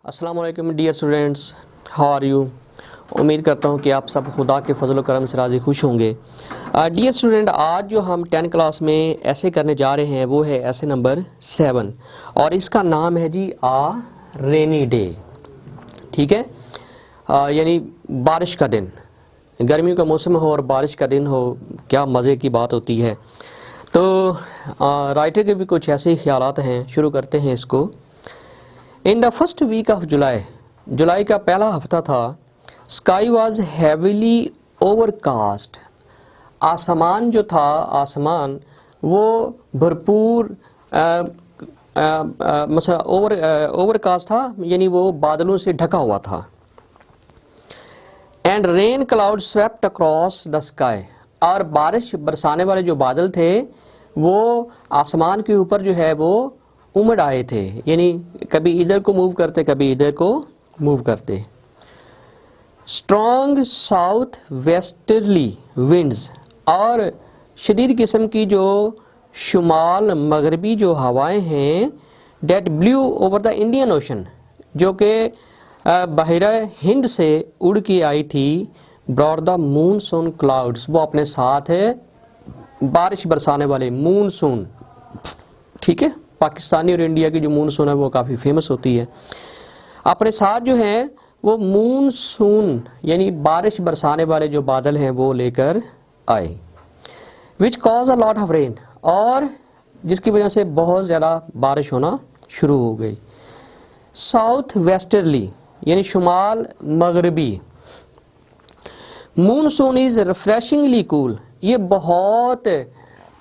अस्सलाम वालेकुम dear students, how are you. उम्मीद करता हूँ कि आप सब खुदा के फजल करम से राज़ी खुश होंगे। डियर स्टूडेंट, आज जो हम 10 क्लास में ऐसे करने जा रहे हैं वो है ऐसे नंबर 7 और इसका नाम है जी रेनी डे। ठीक है, यानी बारिश का दिन। गर्मियों का मौसम हो और बारिश का दिन हो, क्या मज़े की बात होती है। तो राइटर के भी कुछ ऐसे ख्यालात हैं। शुरू करते हैं इसको। In the first week of July का पहला हफ्ता था। Sky was heavily overcast. आसमान जो था, आसमान वो भरपूर मतलब ओवरकास्ट था, यानी वो बादलों से ढका हुआ था। And rain cloud swept across the sky. और बारिश बरसाने वाले जो बादल थे वो आसमान के ऊपर जो है वो उमड़ आए थे, यानी कभी इधर को मूव करते कभी इधर को मूव करते। स्ट्रॉन्ग साउथ वेस्टर्ली विंड्स, और शदीद किस्म की जो शुमाल मगरबी जो हवाएं हैं, that blow over the Indian ocean, जो कि बहरा हिंद से उड़ के आई थी। ब्रॉड द मूनसून क्लाउड्स, वो अपने साथ है बारिश बरसाने वाले मूनसून। ठीक है, पाकिस्तानी और इंडिया की जो मूनसून है वो काफ़ी फेमस होती है। अपने साथ जो है वो मूनसून यानी बारिश बरसाने वाले जो बादल हैं वो लेकर आए। Which cause a lot of rain, और जिसकी वजह से बहुत ज़्यादा बारिश होना शुरू हो गई। साउथ वेस्टर्ली यानी शुमाल मगरबी। मूनसून इज़ रिफ्रेशिंगली कूल, ये बहुत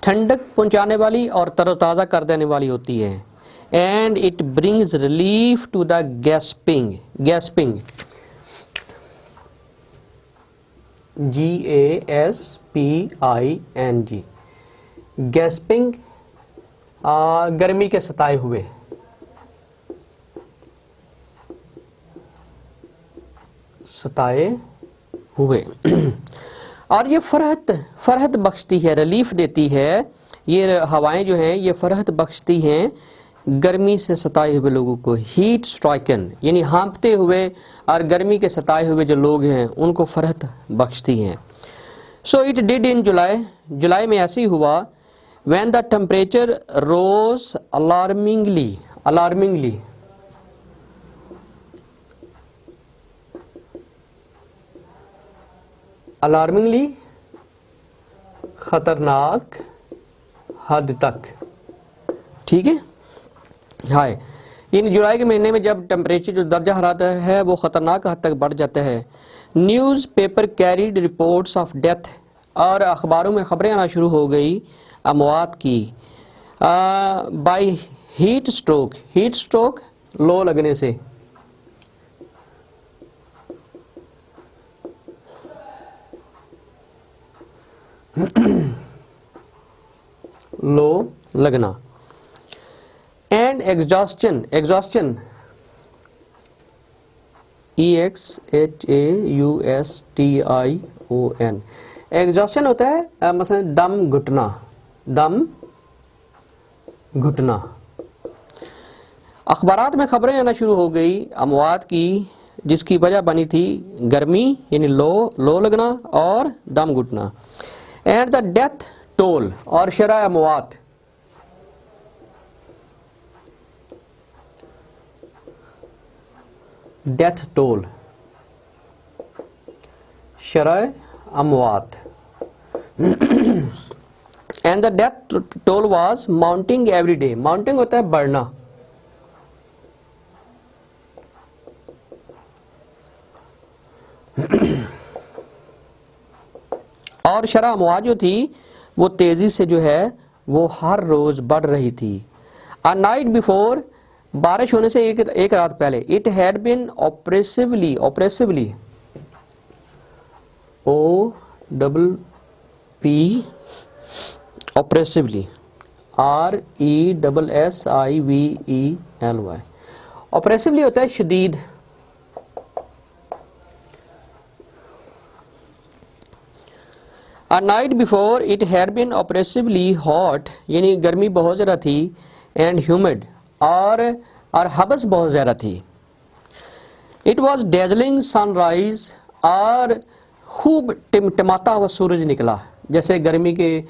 ठंडक पहुंचाने वाली और तरोताज़ा कर देने वाली होती है। And it brings relief to the gasping GASPING, gasping गर्मी के सताए हुए और ये फरहत बख्शती है, रिलीफ देती है। ये हवाएं जो हैं ये फरहत बख्शती हैं गर्मी से सताए हुए लोगों को। हीट स्ट्राइकन यानी हाँपते हुए और गर्मी के सताए हुए जो लोग हैं उनको फरहत बख्शती हैं। सो इट डिड इन जुलाई में ऐसे ही हुआ। When the temperature rose alarmingly खतरनाक हद तक। ठीक है, हाय, इन जुलाई के महीने में जब टेम्परेचर जो दर्जा हरारत है वो खतरनाक हद तक बढ़ जाता है। News paper carried reports of death, और अखबारों में खबरें आना शुरू हो गई अमवात की। बाय हीट स्ट्रोक लो लगने से। लो लगना। एंड एग्जॉस्शन EXHAUSTION एग्जॉस्शन होता है मसलन दम घुटना। अखबारात में खबरें आना शुरू हो गई अमवात की, जिसकी वजह बनी थी गर्मी यानी लो लगना और दम घुटना। एंड द डेथ टोल, और शरह अमवात। डेथ टोल शरह अमवात। And the death toll was mounting every day. Mounting होता है बढ़ना। और शरह अमवात जो थी वो तेजी से जो है वो हर रोज बढ़ रही थी। अ नाइट बिफोर, बारिश होने से एक रात पहले, इट हैड बीन ऑप्रेसिवली ऑप्रेसिवली RESSIVELY। ऑप्रेसिवली होता है शदीद। A night before it had been oppressively hot, यानी गर्मी बहुत ज़्यादा थी। and humid, और हबस बहुत ज़्यादा थी। इट वॉज डेजलिंग सनराइज, और खूब टिमटिमाता हुआ सूरज निकला, जैसे गर्मी के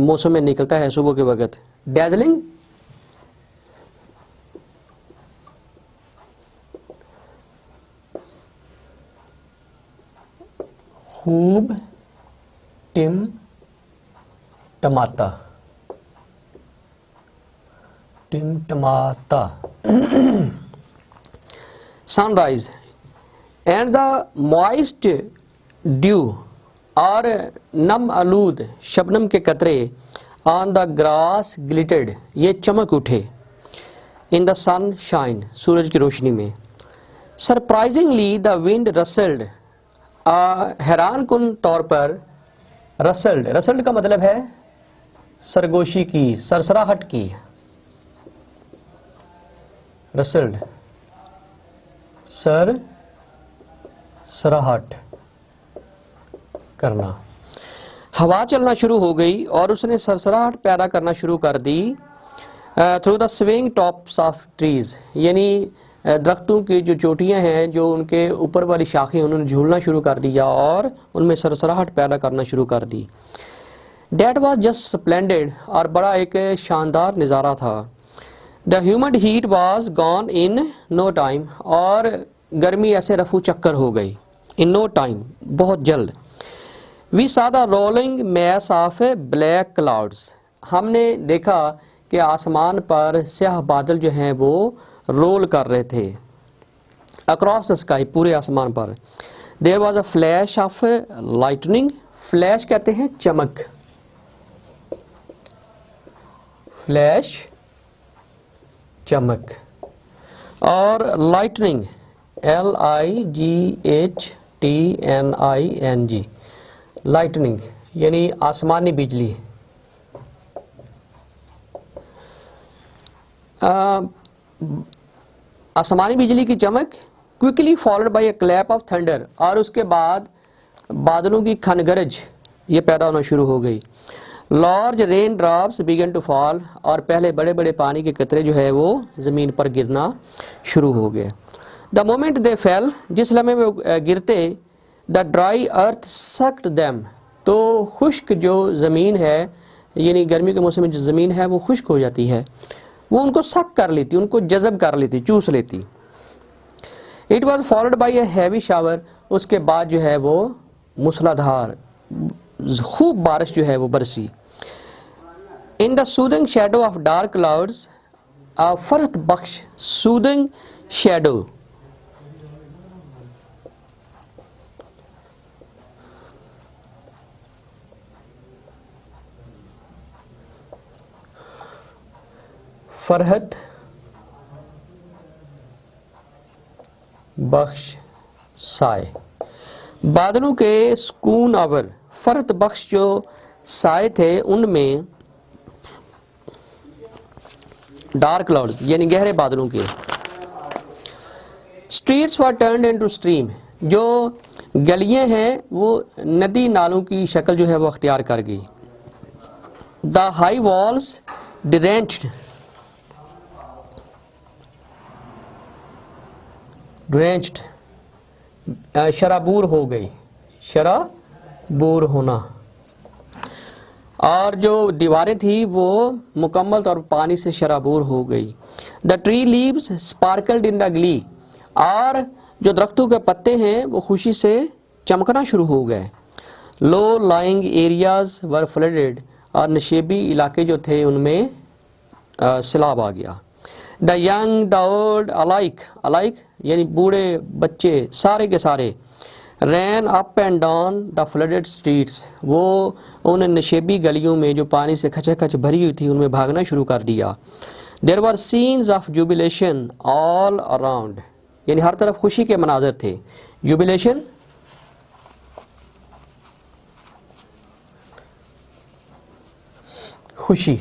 मौसम में निकलता है सुबह के वक्त। डेजलिंग खूब टिमटमाता, टिमटमाता sunrise and the moist dew, और नम आलूद शबनम के कतरे ऑन द ग्रास ग्लिटेड, ये चमक उठे इन द सन शाइन, सूरज की रोशनी में। सरप्राइजिंगली द विंड रसल्ड, हैरान कुन तौर पर रसल्ड, रसल्ड का मतलब है सरगोशी की, सरसराहट की, रसल्ड सरसराहट करना। हवा चलना शुरू हो गई और उसने सरसराहट पैदा करना शुरू कर दी through the swing tops of trees, यानी दरख्तों की जो चोटियां हैं, जो उनके ऊपर वाली शाखें, उन्होंने झूलना शुरू कर दिया और उनमें सरसराहट पैदा करना शुरू कर दी। डैट वॉज जस्ट स्प्लेंडेड, और बड़ा एक शानदार नज़ारा था। The humid heat was gone in no time, और गर्मी ऐसे रफू चक्कर हो गई, इन नो टाइम, बहुत जल्द। We saw the rolling mass of black clouds, हमने देखा कि आसमान पर स्याह बादल जो हैं वो रोल कर रहे थे अक्रॉस द स्काई, पूरे आसमान पर। There was a flash of lightning, flash कहते हैं चमक, फ्लैश चमक, और लाइटनिंग LIGHTNING, लाइटनिंग यानी आसमानी बिजली। आसमानी बिजली की चमक, quickly followed by a clap of thunder, और उसके बाद बादलों की खनगरज ये पैदा होना शुरू हो गई। Large rain drops began to fall, और पहले बड़े बड़े पानी के कतरे जो है वो ज़मीन पर गिरना शुरू हो गए। द मोमेंट दे फेल, जिस लम्हे में वो गिरते, the dry earth sucked them, तो खुश्क जो ज़मीन है, यानी गर्मी के मौसम में जो ज़मीन है वो खुश्क हो जाती है, वो उनको सक कर लेती, उनको जज़ब कर लेती, चूस लेती। It was followed by a heavy shower, उसके बाद जो है वो मूसलाधार खूब बारिश जो है वो बरसी। In the soothing shadow of dark clouds, फरहत बख्श सूदिंग शेडो, फरहत बख्श साए, बादलों के सुकून आवर, फरहत बख्श जो साए थे उनमें, डार्क क्लाउड्स यानी गहरे बादलों के। स्ट्रीट्स वर टर्न्ड इनटू स्ट्रीम, जो गलियां हैं वो नदी नालों की शक्ल जो है वो अख्तियार कर गई। The high walls drenched, drenched शराबूर हो गई, शराबूर होना, और जो दीवारें थी वो मुकम्मल तौर पर पानी से शराबूर हो गई। The tree leaves sparkled in the Glee, और जो दरख्तों के पत्ते हैं वो खुशी से चमकना शुरू हो गए। Low lying areas were flooded, और नशेबी इलाके जो थे उनमें सैलाब आ गया। The young the old alike, alike यानी बूढ़े बच्चे सारे के सारे, ran up and down the flooded streets, वो उन नशेबी गलियों में जो पानी से खचाखच भरी हुई थी उनमें भागना शुरू कर दिया। There were scenes of jubilation all around, यानी हर तरफ खुशी के मनाजर थे। जुबिलेशन खुशी,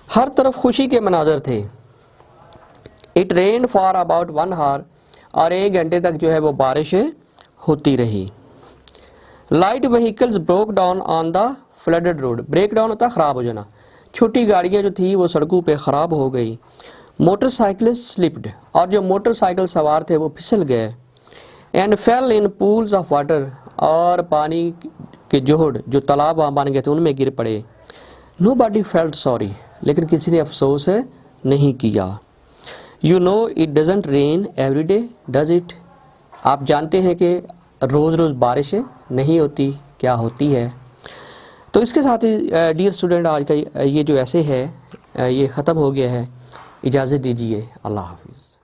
हर तरफ खुशी के मनाजर थे। It rained for about 1 hour, और 1 घंटे तक जो है वो बारिश होती रही। Light vehicles broke down on the flooded road, break down होता ख़राब हो जाना, छोटी गाड़ियाँ जो थी वो सड़कों पे ख़राब हो गई। मोटरसाइकिलिस्ट स्लिप्ड, और जो मोटरसाइकिल सवार थे वो फिसल गए। And fail in pools of water, और पानी के जोहड़ जो तालाब वहाँ बन गए थे उनमें गिर पड़े। नोबडी फेल्ट सॉरी, लेकिन किसी ने अफसोस नहीं किया। You know it doesn't rain every day does it, आप जानते हैं कि रोज़ रोज़ बारिश नहीं होती, क्या होती है। तो इसके साथ ही डियर स्टूडेंट आज का ये जो ऐसे है ये ख़त्म हो गया है। इजाज़त दीजिए, अल्लाह हाफिज़।